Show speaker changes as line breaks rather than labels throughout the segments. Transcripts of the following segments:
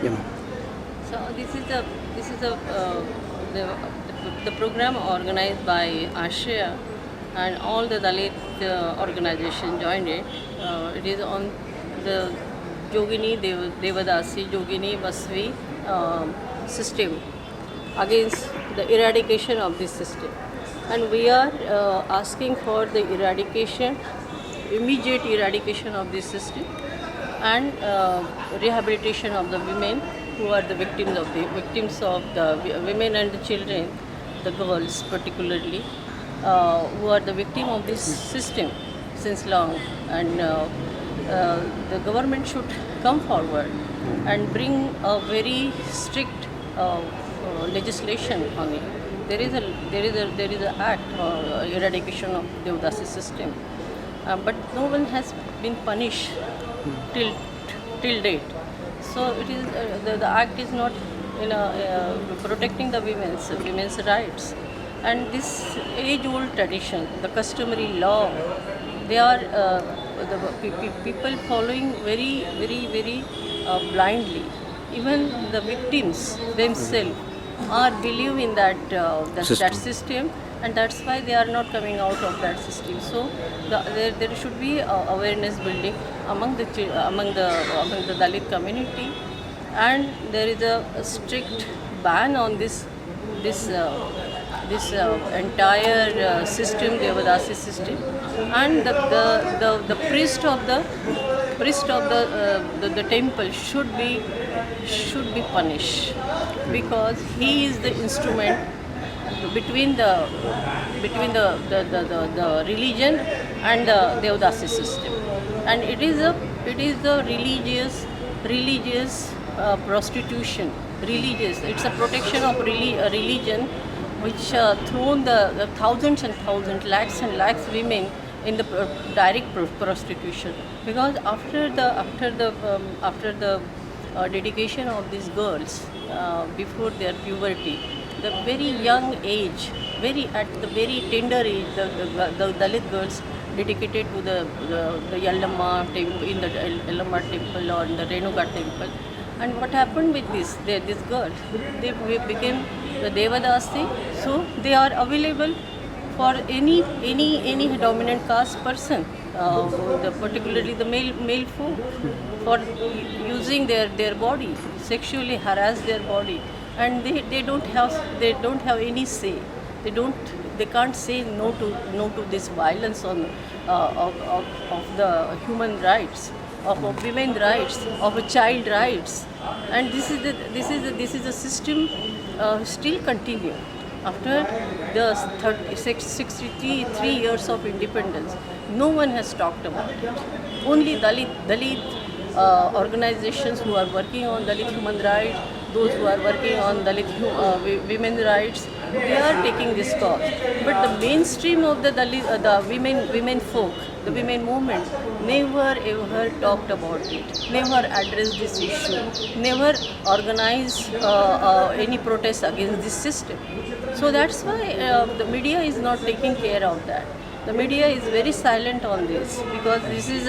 Yeah, ma'am.
So the, the program organized by Ashria and all the Dalit organization joined it. It is on the Devadasi Yogini Vasvi system against the eradication of this system. And we are asking for the eradication, immediate eradication of this system and rehabilitation of the women who are the victims of the women and the children, the girls particularly, who are the victim of this system since long. And the government should come forward and bring a very strict legislation on it. There is a act eradication of Devadasi system, but no one has been punished till till date. So it is the act is not protecting the women's rights, and this age-old tradition, the customary law, they are people following very blindly. Even the victims themselves are believe in that system, and that's why they are not coming out of that system. So there should be awareness building among the Dalit community, and there is a strict ban on this entire system, Devadasi system, and the priest of the temple should be punished, because he is the instrument between the religion and the Devadasi system, and it is the religious prostitution. Religious, it's a protection of religion, which thrown the thousands and thousands, lakhs and lakhs women in the direct prostitution. Because after the dedication of these girls, before their puberty, the very young age, at the very tender age, the Dalit girls dedicated to the Yallamma temple, in the Yallamma temple or in the Renuka temple. And what happened with this girl? They became the Devadasi, so they are available for any dominant caste person, particularly the male folk, for using their body, sexually harass their body, and they don't have any say. They can't say no to this violence on of the human rights, of women rights, of child rights. And this is a system still continue after the 63 years of independence. No one has talked about it. Only Dalit organizations who are working on Dalit human rights, those who are working on Dalit women rights, they are taking this cause. But the mainstream of the women folk, the women movement, never ever talked about it, never addressed this issue, never organized any protest against this system. So that's why the media is not taking care of that. The media is very silent on this, because this is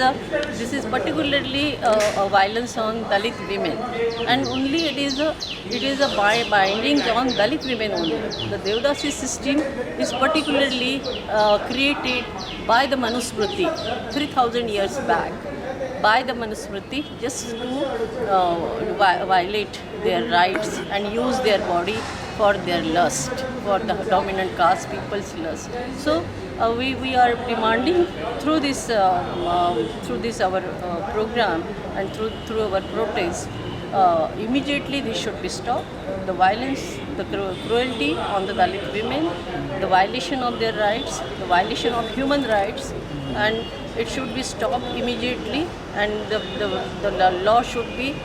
particularly a violence on Dalit women, and only it is a binding on Dalit women only. The Devadasi system is particularly created by the Manusmriti 3,000 years back, by the Manusmriti, just to violate their rights and use their body for their lust, for the dominant caste people's lust. So we are demanding through this our program, and through our protest, immediately this should be stopped. The violence, the cruelty on the Dalit women, the violation of their rights, the violation of human rights, and it should be stopped immediately, and the law should be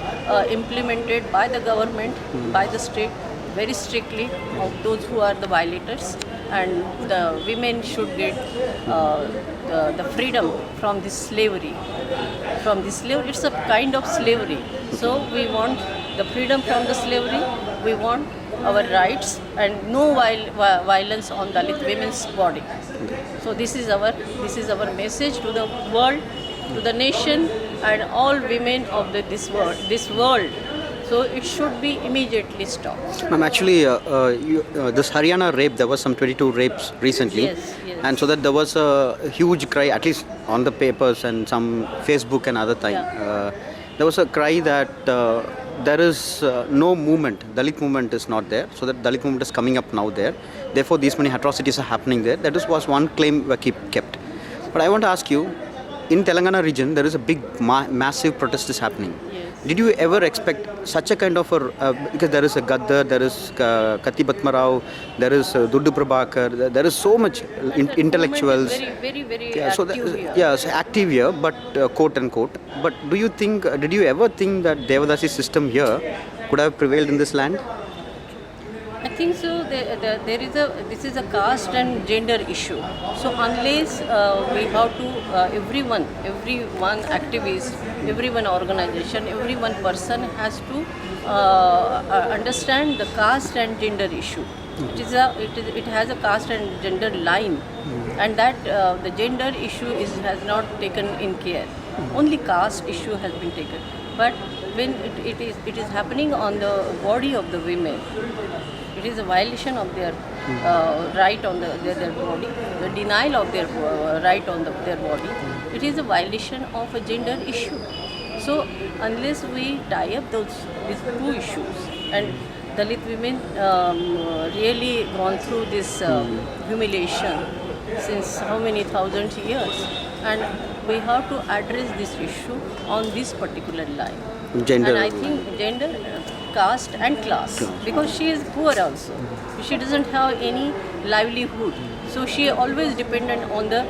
implemented by the government, by the state, very strictly, of those who are the violators, and the women should get the freedom from this slavery. From this slavery, it's a kind of slavery. So we want the freedom from the slavery. We want our rights and no violence on Dalit women's body. So this is our message to the world, to the nation, and all women of this world. So it should be immediately stopped.
Ma'am, actually, this Haryana rape, there was some 22 rapes recently.
Yes, yes.
And so that there was a huge cry, at least on the papers and some Facebook and other time.
Yeah.
There was a cry that there is no movement, Dalit movement is not there. So that Dalit movement is coming up now there. Therefore, these many atrocities are happening there. Was one claim kept. But I want to ask you, in Telangana region, there is a big, massive protest is happening.
Yes.
Did you ever expect such a kind of a, because there is a Gaddar, there is Kati Batmarao, there is Duddu Prabhakar, there is so much intellectuals.
Very
Yeah, so
active here.
yes, active here, but quote unquote. But did you ever think that Devadasi system here could have prevailed in this land?
I think so. This is a caste and gender issue. So unless we have to, everyone activist, everyone organization, every one person has to understand the caste and gender issue. It has a caste and gender line, and that the gender issue has not taken in care. Only caste issue has been taken, but when it is happening on the body of the women, it is a violation of their right on their body, the denial of their right on their body. It is a violation of a gender issue. So unless we tie up these two issues, and Dalit women really gone through this humiliation since how many thousand years, and we have to address this issue on this particular line.
Gender.
And I think gender, caste and class, because she is poor also. She doesn't have any livelihood. So she always dependent on the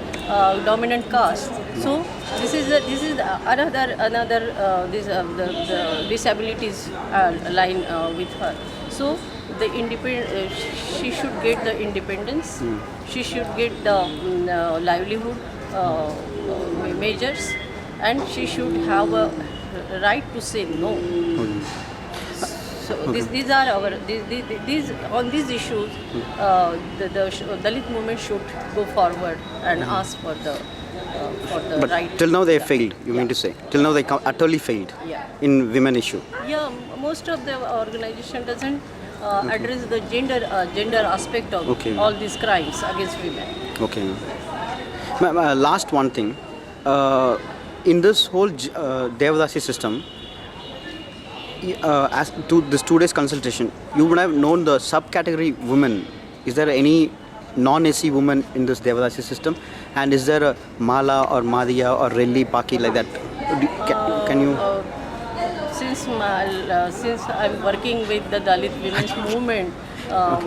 dominant caste. So this is another the disabilities line with her. So the she should get the independence. She should get the livelihood measures, and she should have a right to say no. So these are our these on these issues. The Dalit movement should go forward and ask for the
but
right.
Till now they failed. You mean to say? Till now they utterly failed in women issue.
Yeah, most of the organization doesn't address the gender aspect of all these crimes against women.
Okay. Last one thing. In this whole Devadasi system, as to this 2 days consultation, you would have known the subcategory women. Is there any non-SC woman in this Devadasi system? And is there a Mala or Madhya or Relli, Paki like that? Can you?
Since I'm working with the Dalit women's movement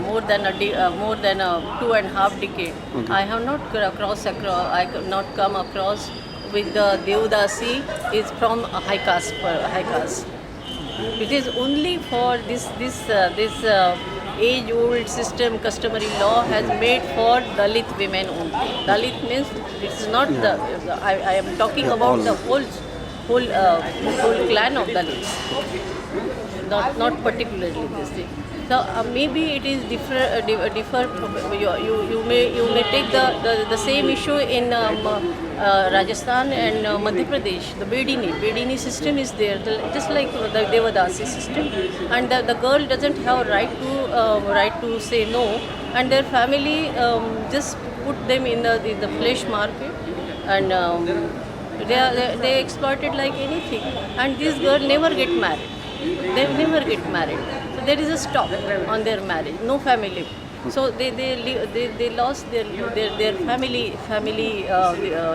more than a 2.5 decade, I have not I could not come across with the Devadasi is from a high caste. It is only for this age-old system, customary law has made for Dalit women only. Dalit means it's not I am talking about the whole clan of Dalits, not particularly this thing. So maybe it is differ. You may take the same issue in Rajasthan and Madhya Pradesh. The Bedini system is there, just like the Devadasi system, and the girl doesn't have right to say no, and their family just put them in the flesh market, and they exploit it like anything. And this girl never get married. They never get married. So there is a stop on their marriage. No family. So they lost their family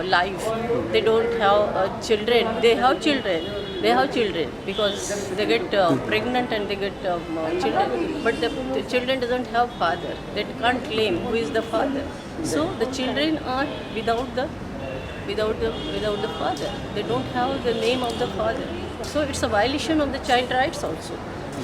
life. They don't have children. They have children because they get pregnant and they get children. But the children doesn't have father. They can't claim who is the father. So the children are without the father. They don't have the name of the father. So it's a violation of the child rights also.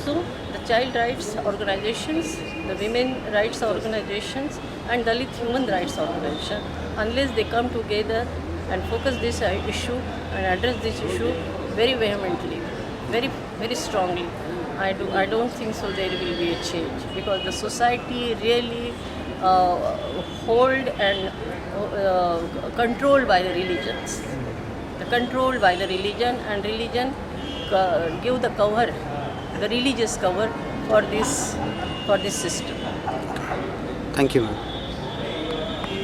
So the child rights organizations, the women rights organizations, and Dalit human rights organization, unless they come together and focus this issue and address this issue very vehemently, very very strongly, I don't think so there will be a change, because the society really hold and controlled by the religions. Controlled by the religion, and religion give the cover the religious cover for this system.
Thank you, ma'am.